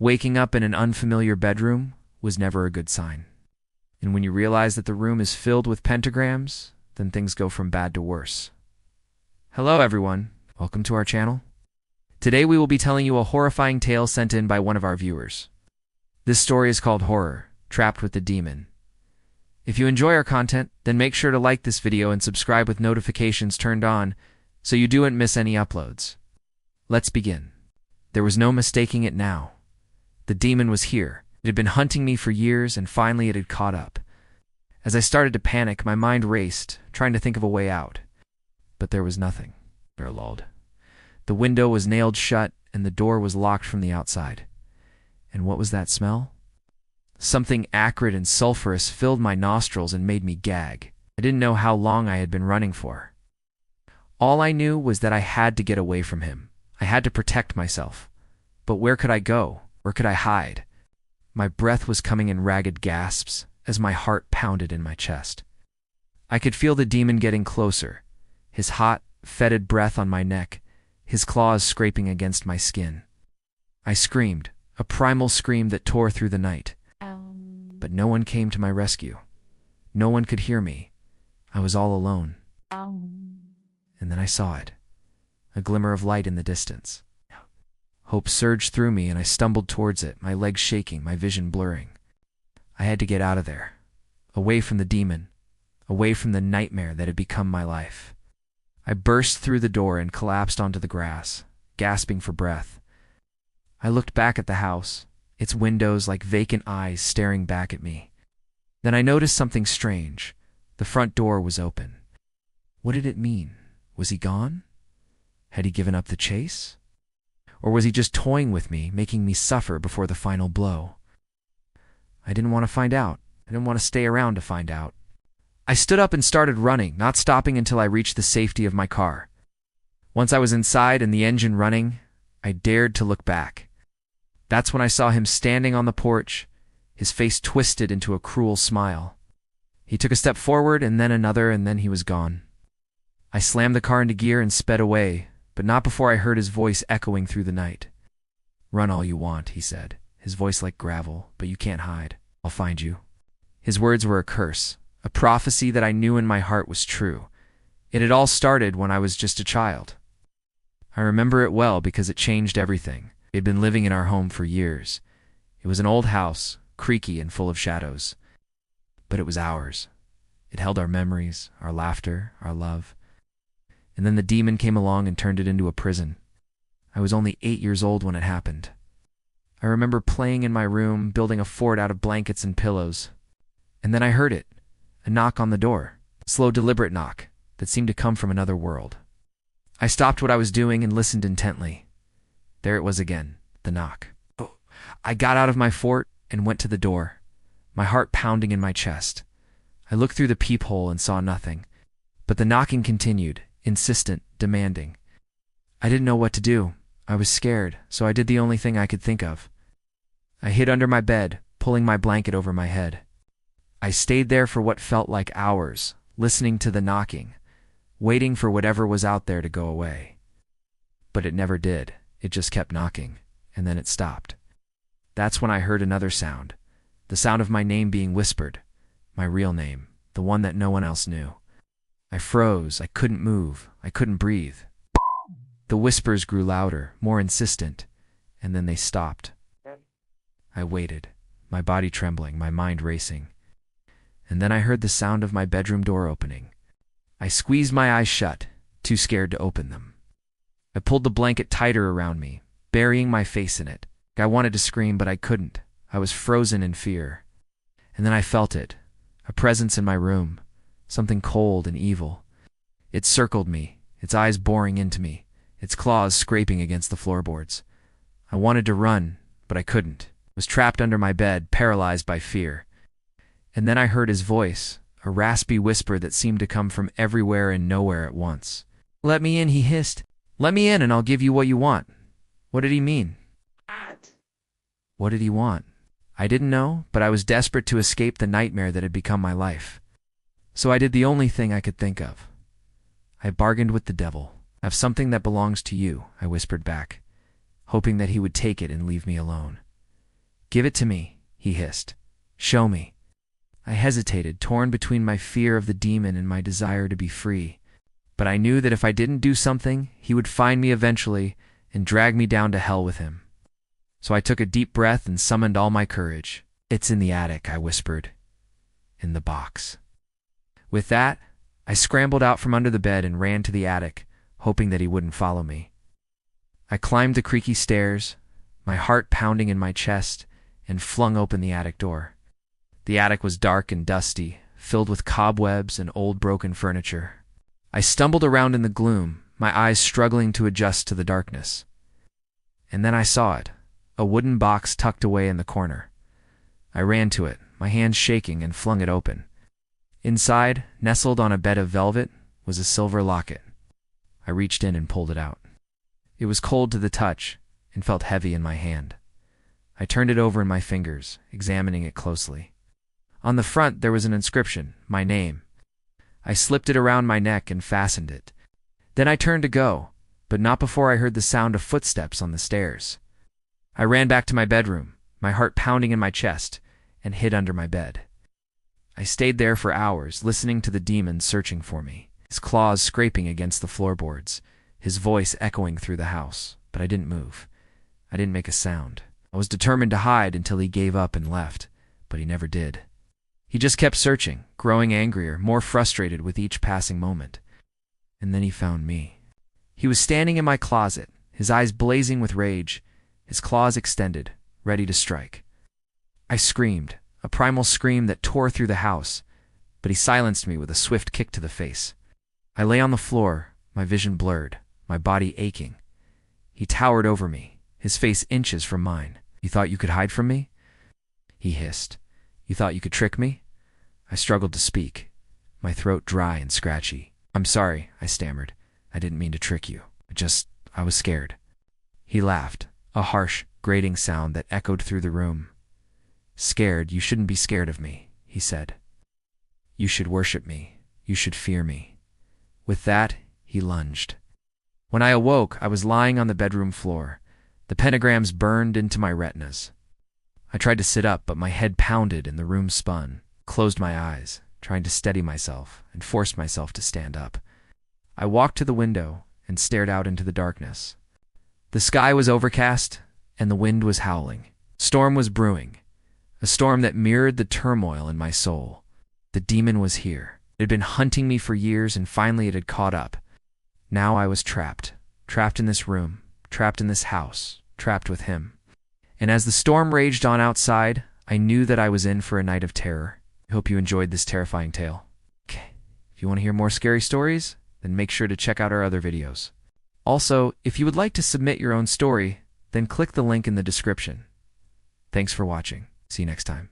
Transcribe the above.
Waking up in an unfamiliar bedroom was never a good sign. And when you realize that the room is filled with pentagrams, then things go from bad to worse. Hello everyone, welcome to our channel. Today we will be telling you a horrifying tale sent in by one of our viewers. This story is called Horror, Trapped with the Demon. If you enjoy our content, then make sure to like this video and subscribe with notifications turned on so you don't miss any uploads. Let's begin. There was no mistaking it now. The demon was here. It had been hunting me for years, and finally it had caught up. As I started to panic, my mind raced, trying to think of a way out. But there was nothing. Lulled. The window was nailed shut, and the door was locked from the outside. And what was that smell? Something acrid and sulfurous filled my nostrils and made me gag. I didn't know how long I had been running for. All I knew was that I had to get away from him. I had to protect myself. But where could I go? Where could I hide? My breath was coming in ragged gasps as my heart pounded in my chest. I could feel the demon getting closer, his hot, fetid breath on my neck, his claws scraping against my skin. I screamed, a primal scream that tore through the night. But no one came to my rescue. No one could hear me. I was all alone. And then I saw it, a glimmer of light in the distance. Hope surged through me, and I stumbled towards it, my legs shaking, my vision blurring. I had to get out of there, away from the demon, away from the nightmare that had become my life. I burst through the door and collapsed onto the grass, gasping for breath. I looked back at the house, its windows like vacant eyes staring back at me. Then I noticed something strange. The front door was open. What did it mean? Was he gone? Had he given up the chase? Or was he just toying with me, making me suffer before the final blow? I didn't want to find out. I didn't want to stay around to find out. I stood up and started running, not stopping until I reached the safety of my car. Once I was inside and the engine running, I dared to look back. That's when I saw him standing on the porch, his face twisted into a cruel smile. He took a step forward and then another, and then he was gone. I slammed the car into gear and sped away, but not before I heard his voice echoing through the night. "Run all you want," he said, his voice like gravel, "but you can't hide. I'll find you." His words were a curse, a prophecy that I knew in my heart was true. It had all started when I was just a child. I remember it well because it changed everything. We had been living in our home for years. It was an old house, creaky and full of shadows. But it was ours. It held our memories, our laughter, our love. And then the demon came along and turned it into a prison. I was only 8 years old when it happened. I remember playing in my room, building a fort out of blankets and pillows. And then I heard it, a knock on the door, a slow, deliberate knock that seemed to come from another world. I stopped what I was doing and listened intently. There it was again, the knock. I got out of my fort and went to the door, my heart pounding in my chest. I looked through the peephole and saw nothing, but the knocking continued, insistent, demanding. I didn't know what to do. I was scared, so I did the only thing I could think of. I hid under my bed, pulling my blanket over my head. I stayed there for what felt like hours, listening to the knocking, waiting for whatever was out there to go away. But it never did. It just kept knocking, and then it stopped. That's when I heard another sound, the sound of my name being whispered, my real name, the one that no one else knew. I froze. I couldn't move. I couldn't breathe. The whispers grew louder, more insistent, and then they stopped. I waited, my body trembling, my mind racing. And then I heard the sound of my bedroom door opening. I squeezed my eyes shut, too scared to open them. I pulled the blanket tighter around me, burying my face in it. I wanted to scream, but I couldn't. I was frozen in fear. And then I felt it, a presence in my room, something cold and evil. It circled me, its eyes boring into me, its claws scraping against the floorboards. I wanted to run, but I couldn't. I was trapped under my bed, paralyzed by fear. And then I heard his voice, a raspy whisper that seemed to come from everywhere and nowhere at once. "Let me in," he hissed. "Let me in and I'll give you what you want." What did he mean? What did he want? I didn't know, but I was desperate to escape the nightmare that had become my life. So I did the only thing I could think of. I bargained with the devil. "Have something that belongs to you," I whispered back, hoping that he would take it and leave me alone. "Give it to me," he hissed. "Show me." I hesitated, torn between my fear of the demon and my desire to be free. But I knew that if I didn't do something, he would find me eventually and drag me down to hell with him. So I took a deep breath and summoned all my courage. "It's in the attic," I whispered. "In the box." With that, I scrambled out from under the bed and ran to the attic, hoping that he wouldn't follow me. I climbed the creaky stairs, my heart pounding in my chest, and flung open the attic door. The attic was dark and dusty, filled with cobwebs and old broken furniture. I stumbled around in the gloom, my eyes struggling to adjust to the darkness. And then I saw it, a wooden box tucked away in the corner. I ran to it, my hands shaking, and flung it open. Inside, nestled on a bed of velvet, was a silver locket. I reached in and pulled it out. It was cold to the touch and felt heavy in my hand. I turned it over in my fingers, examining it closely. On the front there was an inscription, my name. I slipped it around my neck and fastened it. Then I turned to go, but not before I heard the sound of footsteps on the stairs. I ran back to my bedroom, my heart pounding in my chest, and hid under my bed. I stayed there for hours, listening to the demon searching for me, his claws scraping against the floorboards, his voice echoing through the house, but I didn't move. I didn't make a sound. I was determined to hide until he gave up and left, but he never did. He just kept searching, growing angrier, more frustrated with each passing moment. And then he found me. He was standing in my closet, his eyes blazing with rage, his claws extended, ready to strike. I screamed, a primal scream that tore through the house, but he silenced me with a swift kick to the face. I lay on the floor, my vision blurred, my body aching. He towered over me, his face inches from mine. "You thought you could hide from me?" he hissed. "You thought you could trick me?" I struggled to speak, my throat dry and scratchy. "I'm sorry," I stammered. "I didn't mean to trick you. I was scared." He laughed, a harsh, grating sound that echoed through the room. "Scared? You shouldn't be scared of me," he said. "You should worship me. You should fear me." With that, he lunged. When I awoke, I was lying on the bedroom floor. The pentagrams burned into my retinas. I tried to sit up, but my head pounded and the room spun. Closed my eyes, trying to steady myself, and forced myself to stand up. I walked to the window and stared out into the darkness. The sky was overcast, and the wind was howling. Storm was brewing, a storm that mirrored the turmoil in my soul. The demon was here. It had been hunting me for years, and finally it had caught up. Now I was trapped in this room, trapped in this house, trapped with him. And as the storm raged on outside, I knew that I was in for a night of terror. I hope you enjoyed this terrifying tale. Okay. If you want to hear more scary stories, then make sure to check out our other videos. Also, if you would like to submit your own story, then click the link in the description. Thanks for watching. See you next time.